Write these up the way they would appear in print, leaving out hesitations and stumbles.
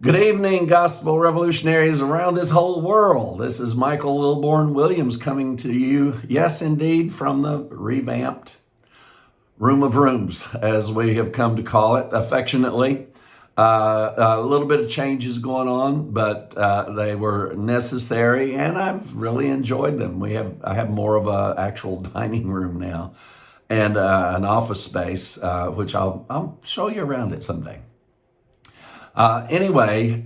Good evening, gospel revolutionaries around this whole world. This is Michael Wilborn Williams coming to you, yes, indeed, from the revamped Room of Rooms, as we have come to call it affectionately. A little bit of changes going on, but they were necessary, and I've really enjoyed them. I have more of an actual dining room now, and an office space, which I'll show you around it someday. Anyway,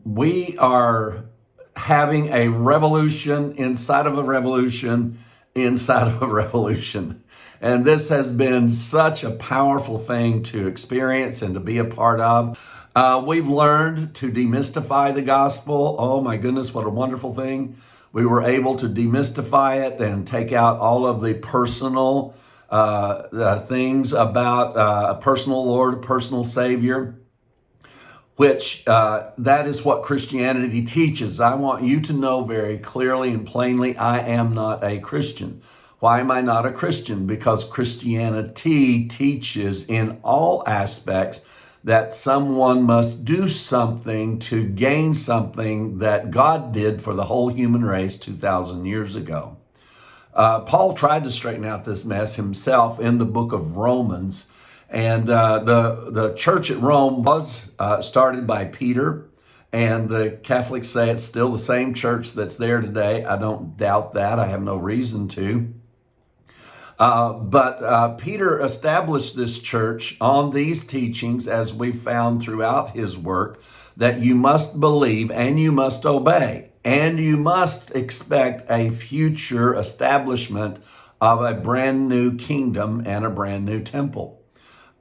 we are having a revolution inside of a revolution inside of a revolution. And this has been such a powerful thing to experience and to be a part of. We've learned to demystify the gospel. Oh my goodness, what a wonderful thing. We were able to demystify it and take out all of the personal things about a personal Lord, a personal Savior, which that is what Christianity teaches. I want you to know very clearly and plainly, I am not a Christian. Why am I not a Christian? Because Christianity teaches in all aspects that someone must do something to gain something that God did for the whole human race 2,000 years ago. Paul tried to straighten out this mess himself in the book of Romans. And the church at Rome was started by Peter, and the Catholics say it's still the same church that's there today. I don't doubt that. I have no reason to. But Peter established this church on these teachings, as we found throughout his work, that you must believe and you must obey, and you must expect a future establishment of a brand new kingdom and a brand new temple.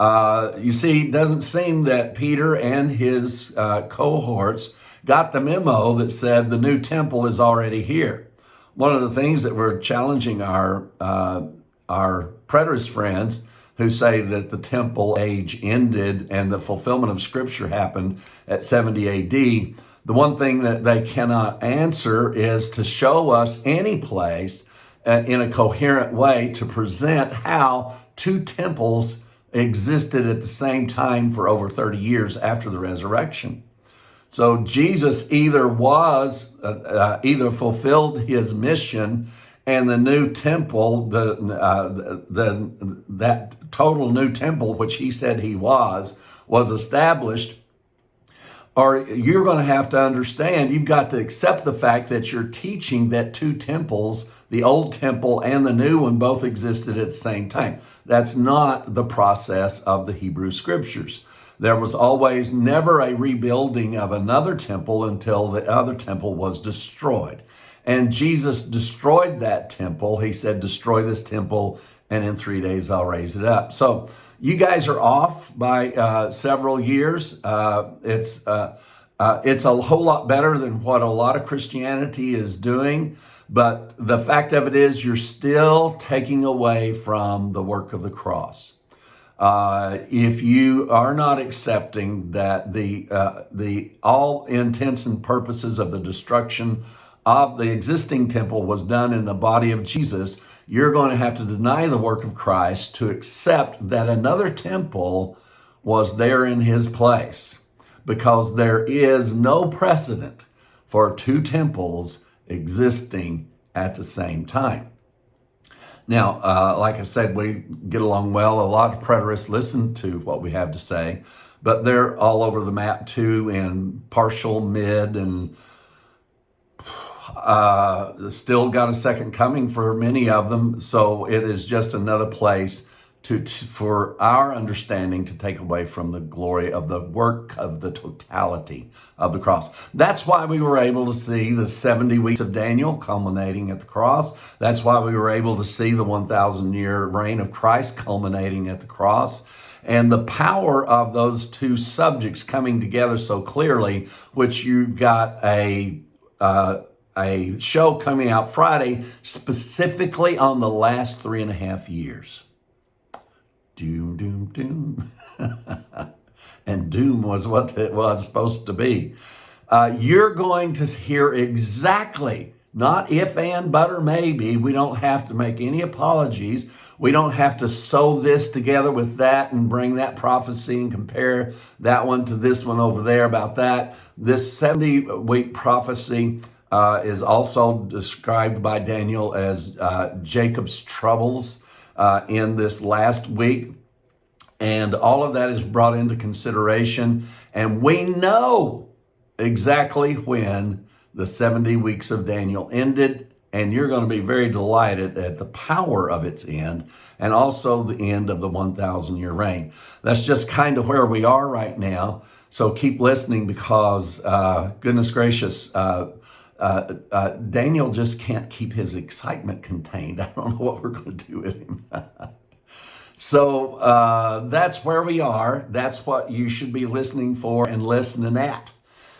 You see, it doesn't seem that Peter and his cohorts got the memo that said the new temple is already here. One of the things that we're challenging our preterist friends who say that the temple age ended and the fulfillment of Scripture happened at 70 AD, the one thing that they cannot answer is to show us any place in a coherent way to present how two temples existed at the same time for over 30 years after the resurrection. So Jesus either fulfilled his mission and the new temple, that total new temple, which he said he was established, or you're going to have to understand, you've got to accept the fact that you're teaching that two temples, the old temple and the new one, both existed at the same time. That's not the process of the Hebrew Scriptures. There was always never a rebuilding of another temple until the other temple was destroyed. And Jesus destroyed that temple. He said, destroy this temple, and in 3 days I'll raise it up. So you guys are off by several years. It's a whole lot better than what a lot of Christianity is doing. But the fact of it is, you're still taking away from the work of the cross. If you are not accepting that the all intents and purposes of the destruction of the existing temple was done in the body of Jesus, you're going to have to deny the work of Christ to accept that another temple was there in his place, because there is no precedent for two temples existing at the same time. Now, like I said, we get along well. A lot of preterists listen to what we have to say, but they're all over the map too, in partial, mid, and still got a second coming for many of them. So it is just another place for our understanding to take away from the glory of the work of the totality of the cross. That's why we were able to see the 70 weeks of Daniel culminating at the cross. That's why we were able to see the 1,000-year reign of Christ culminating at the cross. And the power of those two subjects coming together so clearly, which you've got a show coming out Friday specifically on the last 3.5 years. Doom, doom, doom. And doom was what it was supposed to be. You're going to hear exactly Not if and but or maybe. We don't have to make any apologies. We don't have to sew this together with that and bring that prophecy and compare that one to this one over there about that. This 70-week prophecy is also described by Daniel as Jacob's troubles in this last week. And all of that is brought into consideration. And we know exactly when the 70 weeks of Daniel ended. And you're going to be very delighted at the power of its end and also the end of the 1,000-year reign. That's just kind of where we are right now. So keep listening because, goodness gracious, Daniel just can't keep his excitement contained. I don't know what we're going to do with him. So that's where we are. That's what you should be listening for and listening at.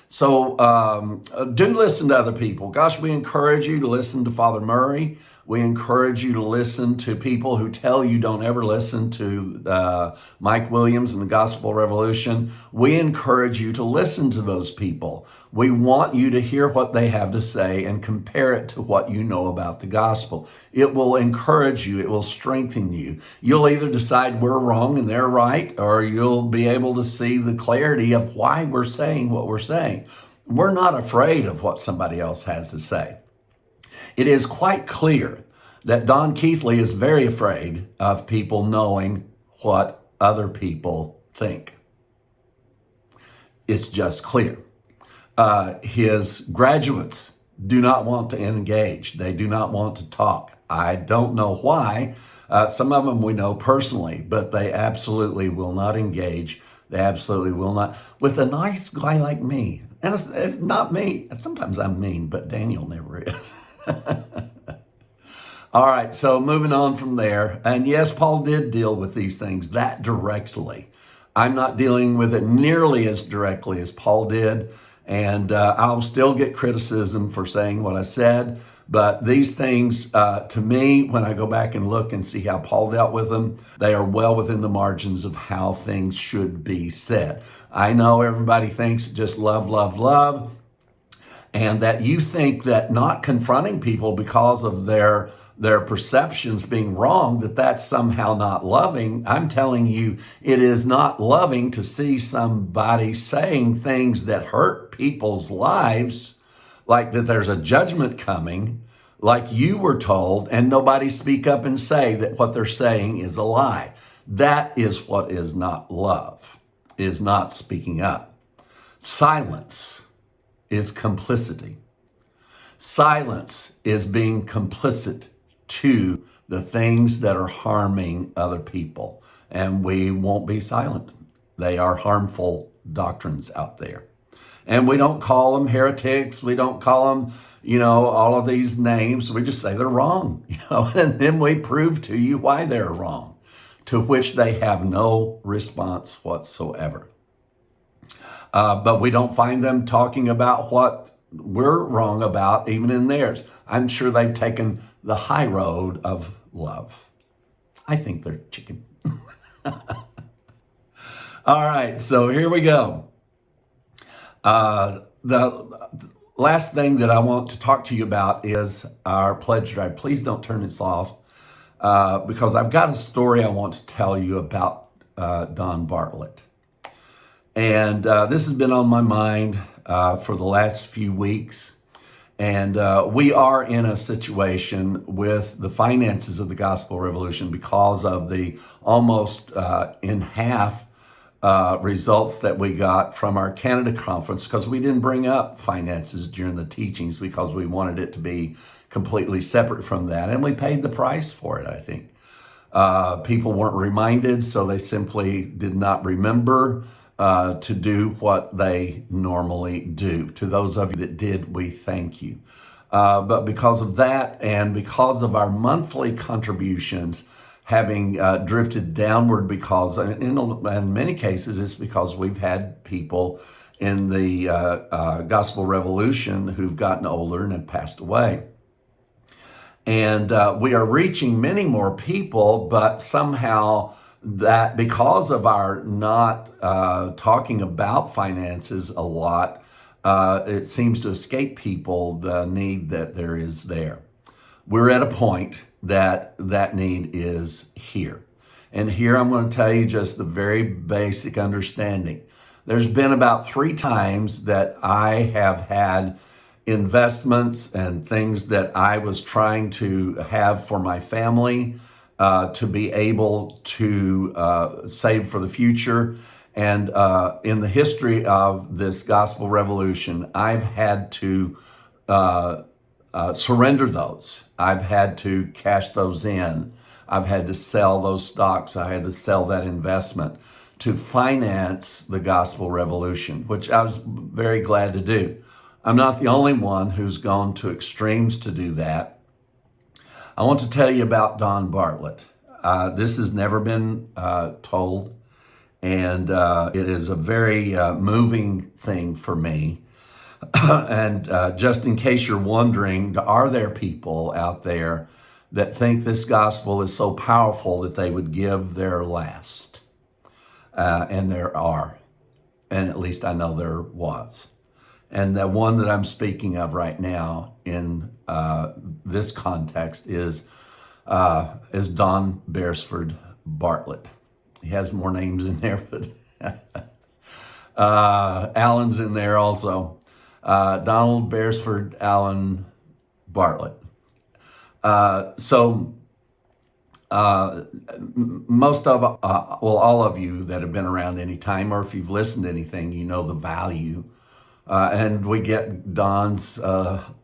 So do listen to other people. Gosh, we encourage you to listen to Father Murray. We encourage you to listen to people who tell you don't ever listen to Mike Williams and the Gospel Revolution. We encourage you to listen to those people. We want you to hear what they have to say and compare it to what you know about the gospel. It will encourage you. It will strengthen you. You'll either decide we're wrong and they're right, or you'll be able to see the clarity of why we're saying what we're saying. We're not afraid of what somebody else has to say. It is quite clear that Don Keithley is very afraid of people knowing what other people think. It's just clear. His graduates do not want to engage. They do not want to talk. I don't know why. Some of them we know personally, but they absolutely will not engage. They absolutely will not. With a nice guy like me, and it's not me. Sometimes I'm mean, but Daniel never is. All right, so moving on from there. And yes, Paul did deal with these things that directly. I'm not dealing with it nearly as directly as Paul did. And I'll still get criticism for saying what I said. But these things, to me, when I go back and look and see how Paul dealt with them, they are well within the margins of how things should be said. I know everybody thinks just love, love, love. And that you think that not confronting people because of their perceptions being wrong, that's somehow not loving. I'm telling you, it is not loving to see somebody saying things that hurt people's lives, like that there's a judgment coming, like you were told, and nobody speak up and say that what they're saying is a lie. That is what is not love, is not speaking up. Silence is complicity. Silence is being complicit to the things that are harming other people. And we won't be silent. They are harmful doctrines out there. And we don't call them heretics. We don't call them, all of these names. We just say they're wrong, and then we prove to you why they're wrong, to which they have no response whatsoever. But we don't find them talking about what we're wrong about, even in theirs. I'm sure they've taken the high road of love. I think they're chicken. All right, so here we go. The last thing that I want to talk to you about is our pledge drive. Please don't turn this off because I've got a story I want to tell you about Don Bartlett. And this has been on my mind for the last few weeks. And we are in a situation with the finances of the Gospel Revolution because of the almost in half results that we got from our Canada conference, because we didn't bring up finances during the teachings because we wanted it to be completely separate from that. And we paid the price for it, I think. People weren't reminded, so they simply did not remember to do what they normally do. To those of you that did, we thank you. But because of that, and because of our monthly contributions having drifted downward, because in many cases it's because we've had people in the Gospel Revolution who've gotten older and have passed away. And we are reaching many more people, but somehow that because of our not talking about finances a lot, it seems to escape people the need that there is there. We're at a point that that need is here. And here I'm going to tell you just the very basic understanding. There's been about 3 times that I have had investments and things that I was trying to have for my family to be able to save for the future. And in the history of this gospel revolution, I've had to surrender those. I've had to cash those in. I've had to sell those stocks. I had to sell that investment to finance the gospel revolution, which I was very glad to do. I'm not the only one who's gone to extremes to do that. I want to tell you about Don Bartlett. This has never been told, and it is a very moving thing for me. And just in case you're wondering, are there people out there that think this gospel is so powerful that they would give their last? And there are, and at least I know there was. And the one that I'm speaking of right now in this context is Don Beres Bartlett. He has more names in there, but Allen's in there also. Donald Beresford Allen Bartlett. Most of, all of you that have been around any time, or if you've listened to anything, you know the value. And we get Don's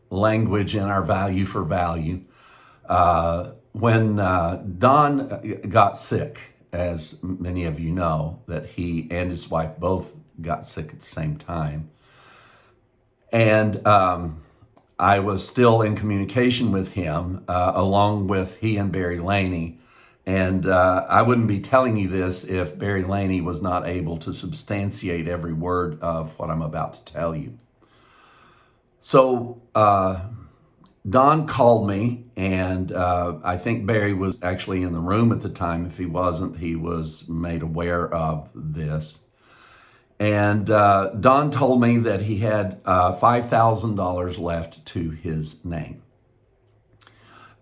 language in our value for value. When Don got sick, as many of you know, that he and his wife both got sick at the same time. And I was still in communication with him, along with he and Barry Laney. And I wouldn't be telling you this if Barry Laney was not able to substantiate every word of what I'm about to tell you. So Don called me, and I think Barry was actually in the room at the time. If he wasn't, he was made aware of this. And Don told me that he had $5,000 left to his name.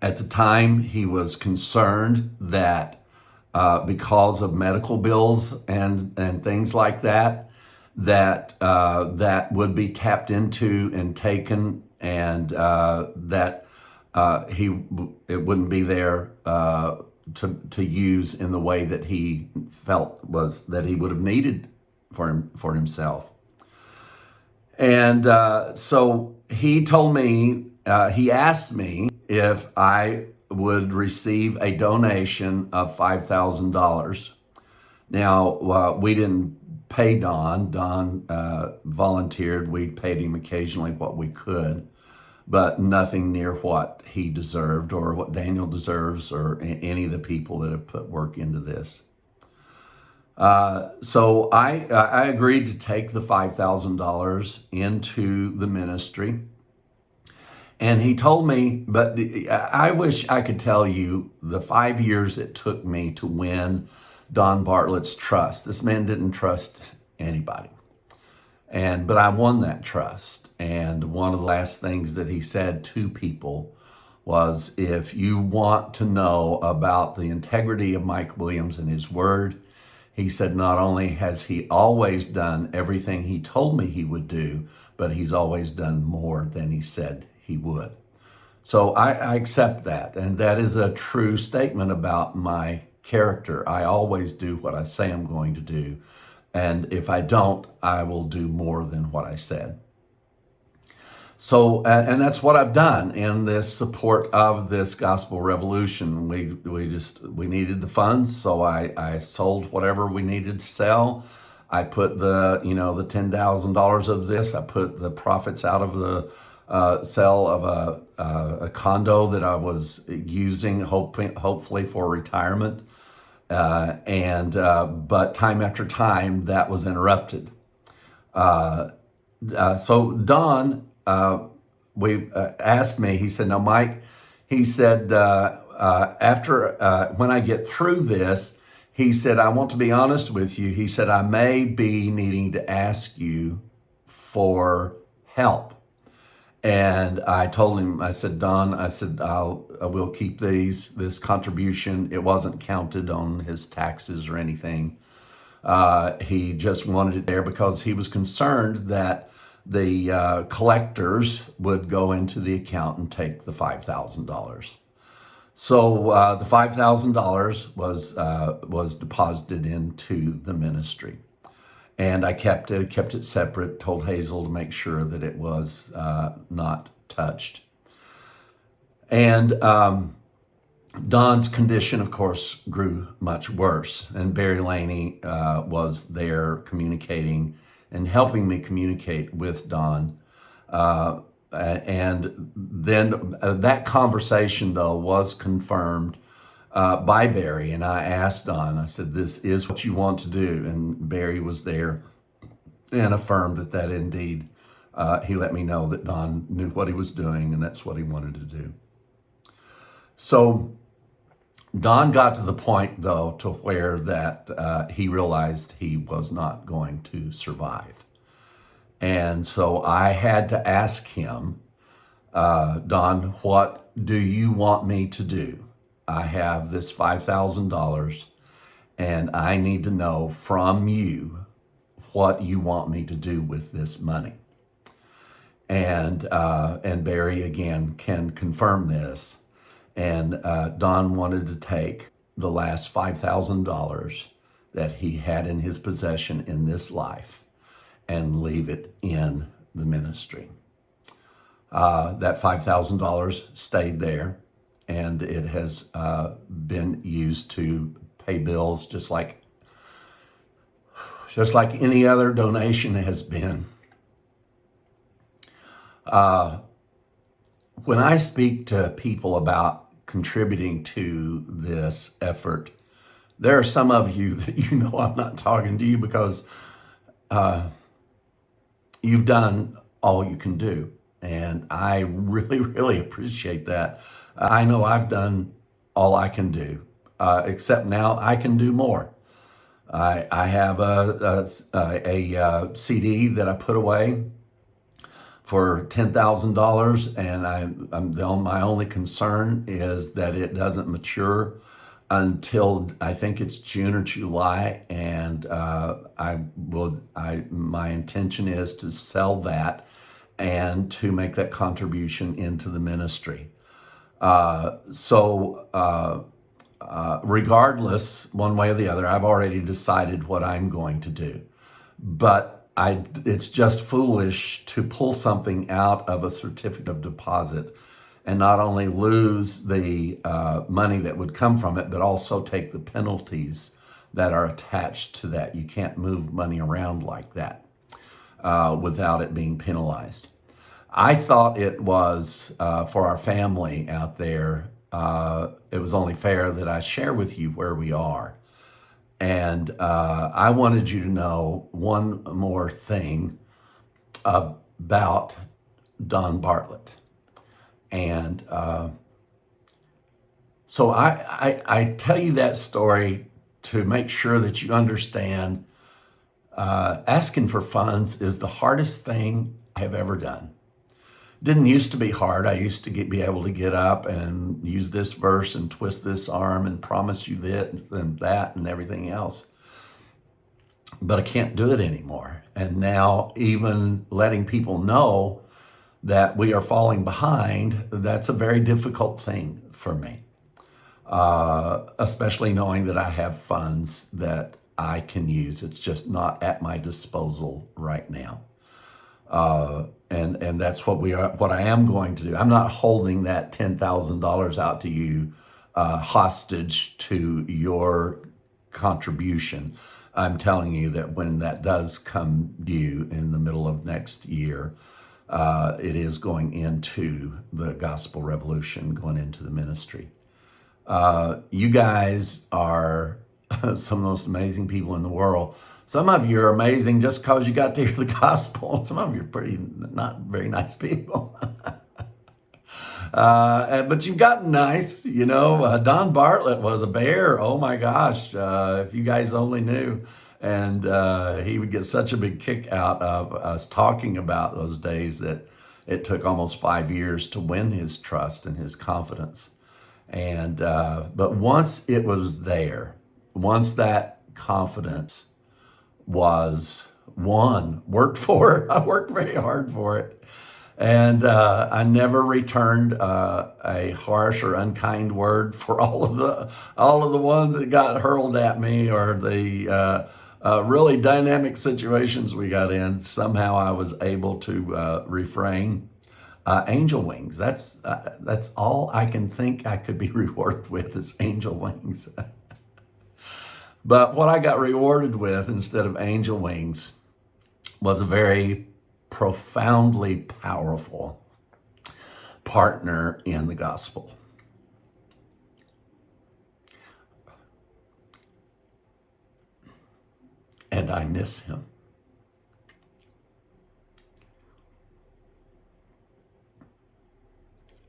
At the time, he was concerned that because of medical bills and things like that, that would be tapped into and taken, and that it wouldn't be there to use in the way that he felt was that he would have needed for himself. And so he told me, he asked me if I would receive a donation of $5,000. Now, we didn't pay Don. Don volunteered. We paid him occasionally what we could, but nothing near what he deserved or what Daniel deserves or any of the people that have put work into this. So I agreed to take the $5,000 into the ministry. And he told me, but I wish I could tell you the 5 years it took me to win Don Bartlett's trust. This man didn't trust anybody. But I won that trust. And one of the last things that he said to people was, if you want to know about the integrity of Mike Williams and his word, he said, not only has he always done everything he told me he would do, but he's always done more than he said he would. So I accept that. And that is a true statement about my character. I always do what I say I'm going to do. And if I don't, I will do more than what I said. So, and that's what I've done in this support of this gospel revolution. We needed the funds, so I sold whatever we needed to sell. I put the $10,000 of this. I put the profits out of the sale of a condo that I was using, hopefully for retirement. But time after time, that was interrupted. So Don asked me, he said, now, Mike, he said, after when I get through this, he said, I want to be honest with you. He said, I may be needing to ask you for help. And I told him, I said, Don, I said, I will keep this contribution. It wasn't counted on his taxes or anything. He just wanted it there because he was concerned that the collectors would go into the account and take the $5,000. So the $5,000 was deposited into the ministry. And I kept it separate, told Hazel to make sure that it was not touched. And Don's condition, of course, grew much worse. And Barry Laney was there communicating and helping me communicate with Don. And then that conversation, though, was confirmed by Barry. And I asked Don, I said, this is what you want to do. And Barry was there and affirmed that indeed, he let me know that Don knew what he was doing and that's what he wanted to do. So Don got to the point, though, to where that he realized he was not going to survive. And so I had to ask him, Don, what do you want me to do? I have this $5,000 and I need to know from you what you want me to do with this money. And Barry, again, can confirm this. And Don wanted to take the last $5,000 that he had in his possession in this life and leave it in the ministry. That $5,000 stayed there, and it has been used to pay bills just like any other donation has been. When I speak to people about contributing to this effort, there are some of you that you know I'm not talking to you because you've done all you can do. And I really, really appreciate that. I know I've done all I can do, except now I can do more. I have a CD that I put away for $10,000, and my only concern is that it doesn't mature until I think it's June or July, and my intention is to sell that and to make that contribution into the ministry. Regardless, one way or the other, I've already decided what I'm going to do. But it's just foolish to pull something out of a certificate of deposit and not only lose the money that would come from it, but also take the penalties that are attached to that. You can't move money around like that without it being penalized. I thought it was, for our family out there, it was only fair that I share with you where we are. And I wanted you to know one more thing about Don Bartlett. And so I tell you that story to make sure that you understand asking for funds is the hardest thing I have ever done. Didn't used to be hard. I used to be able to get up and use this verse and twist this arm and promise you this and that and everything else. But I can't do it anymore. And now even letting people know that we are falling behind, that's a very difficult thing for me. Especially knowing that I have funds that I can use. It's just not at my disposal right now. And that's what I am going to do. I'm not holding that $10,000 out to you hostage to your contribution. I'm telling you that when that does come due in the middle of next year, it is going into the gospel revolution, going into the ministry. You guys are some of the most amazing people in the world. Some of you are amazing just because you got to hear the gospel. Some of you are not very nice people. But you've gotten nice, Don Bartlett was a bear. Oh my gosh, if you guys only knew. And he would get such a big kick out of us talking about those days that it took almost 5 years to win his trust and his confidence. And but once it was there, once that confidence was won, worked for it, I worked very hard for it. And I never returned a harsh or unkind word for all of the ones that got hurled at me, or the really dynamic situations we got in. Somehow I was able to refrain. Angel wings. That's all I can think I could be rewarded with is angel wings. But what I got rewarded with instead of angel wings was a very profoundly powerful partner in the gospel. And I miss him.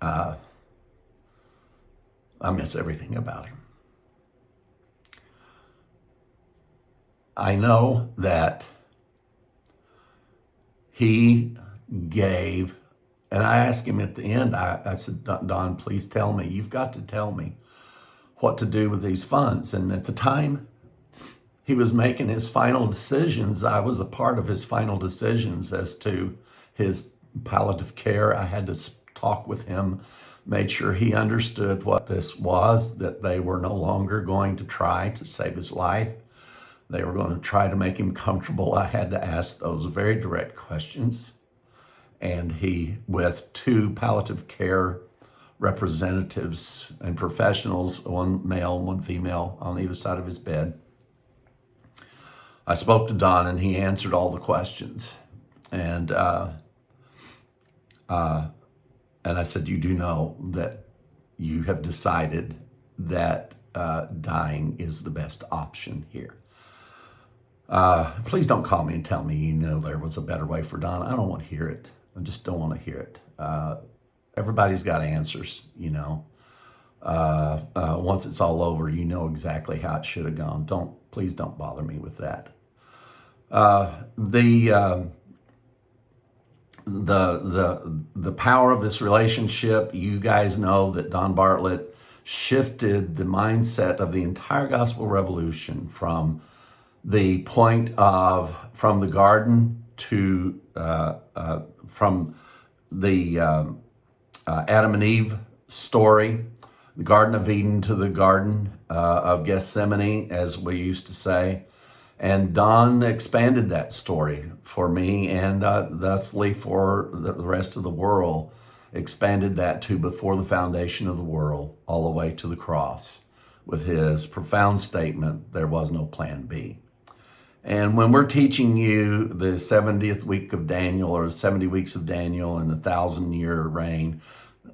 I miss everything about him. I know that he gave, and I asked him at the end, I said, Don, please tell me, you've got to tell me what to do with these funds. And at the time he was making his final decisions, I was a part of his final decisions as to his palliative care. I had to talk with him, made sure he understood what this was, that they were no longer going to try to save his life. They were going to try to make him comfortable. I had to ask those very direct questions. And he, with 2 palliative care representatives and professionals, one male and one female on either side of his bed, I spoke to Don and he answered all the questions. And I said, you do know that you have decided that dying is the best option here. Please don't call me and tell me you know there was a better way for Don. I don't want to hear it. I just don't want to hear it. Everybody's got answers, you know. Once it's all over, you know exactly how it should have gone. Please don't bother me with that. The power of this relationship, you guys know that Don Bartlett shifted the mindset of the entire gospel revolution from the point of, from the garden to, from the Adam and Eve story, the Garden of Eden to the Garden of Gethsemane, as we used to say. And Don expanded that story for me and thusly for the rest of the world, expanded that to before the foundation of the world, all the way to the cross with his profound statement, there was no plan B. And when we're teaching you the 70th week of Daniel or the 70 weeks of Daniel and the 1,000-year reign,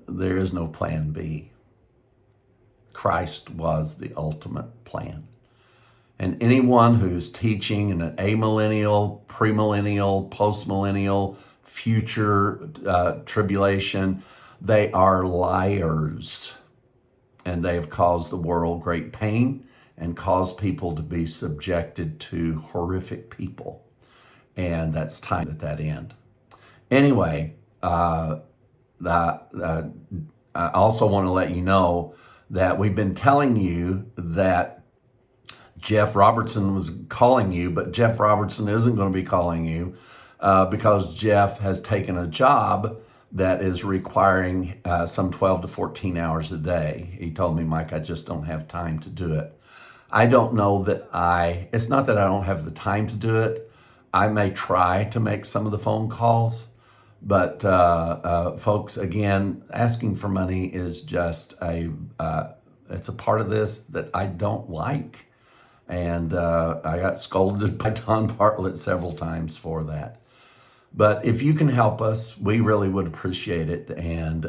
there is no plan B. Christ was the ultimate plan. And anyone who's teaching in an amillennial, premillennial, postmillennial, future tribulation, they are liars. And they have caused the world great pain and caused people to be subjected to horrific people. And that's time at that end. Anyway, I also want to let you know that we've been telling you that Jeff Robertson was calling you, but Jeff Robertson isn't going to be calling you because Jeff has taken a job that is requiring some 12 to 14 hours a day. He told me, Mike, I just don't have time to do it. I don't know that it's not that I don't have the time to do it. I may try to make some of the phone calls, but folks, again, asking for money is just it's a part of this that I don't like. And I got scolded by Don Bartlett several times for that. But if you can help us, we really would appreciate it. And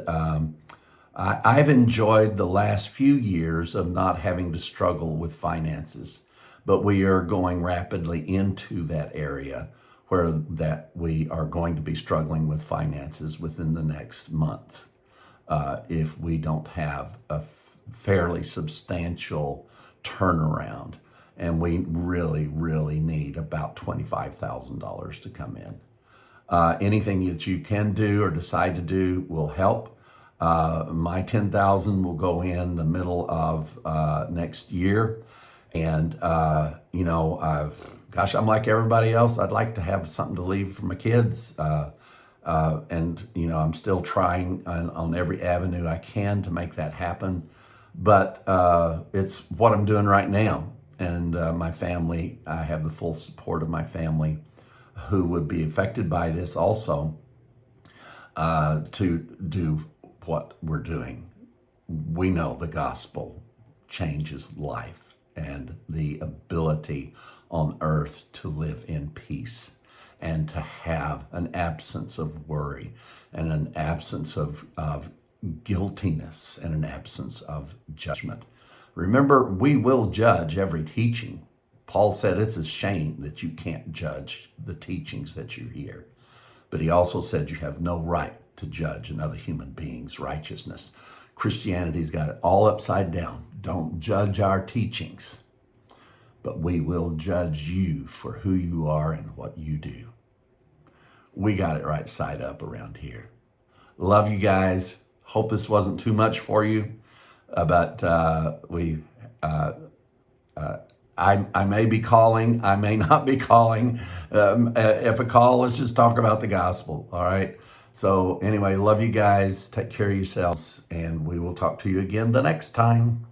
I've enjoyed the last few years of not having to struggle with finances, but we are going rapidly into that area where that we are going to be struggling with finances within the next month if we don't have a fairly substantial turnaround. and we really, really need about $25,000 to come in. Anything that you can do or decide to do will help. My 10,000 will go in the middle of next year, and gosh, I'm like everybody else. I'd like to have something to leave for my kids, and I'm still trying on every avenue I can to make that happen. But it's what I'm doing right now, and my family. I have the full support of my family, who would be affected by this also, to do what we're doing. We know the gospel changes life and the ability on earth to live in peace and to have an absence of worry and an absence of guiltiness and an absence of judgment. Remember, we will judge every teaching. Paul said it's a shame that you can't judge the teachings that you hear. But he also said you have no right to judge another human being's righteousness. Christianity's got it all upside down. Don't judge our teachings, but we will judge you for who you are and what you do. We got it right side up around here. Love you guys. Hope this wasn't too much for you, but I may be calling, I may not be calling. If a call, let's just talk about the gospel, all right? So anyway, love you guys. Take care of yourselves, and we will talk to you again the next time.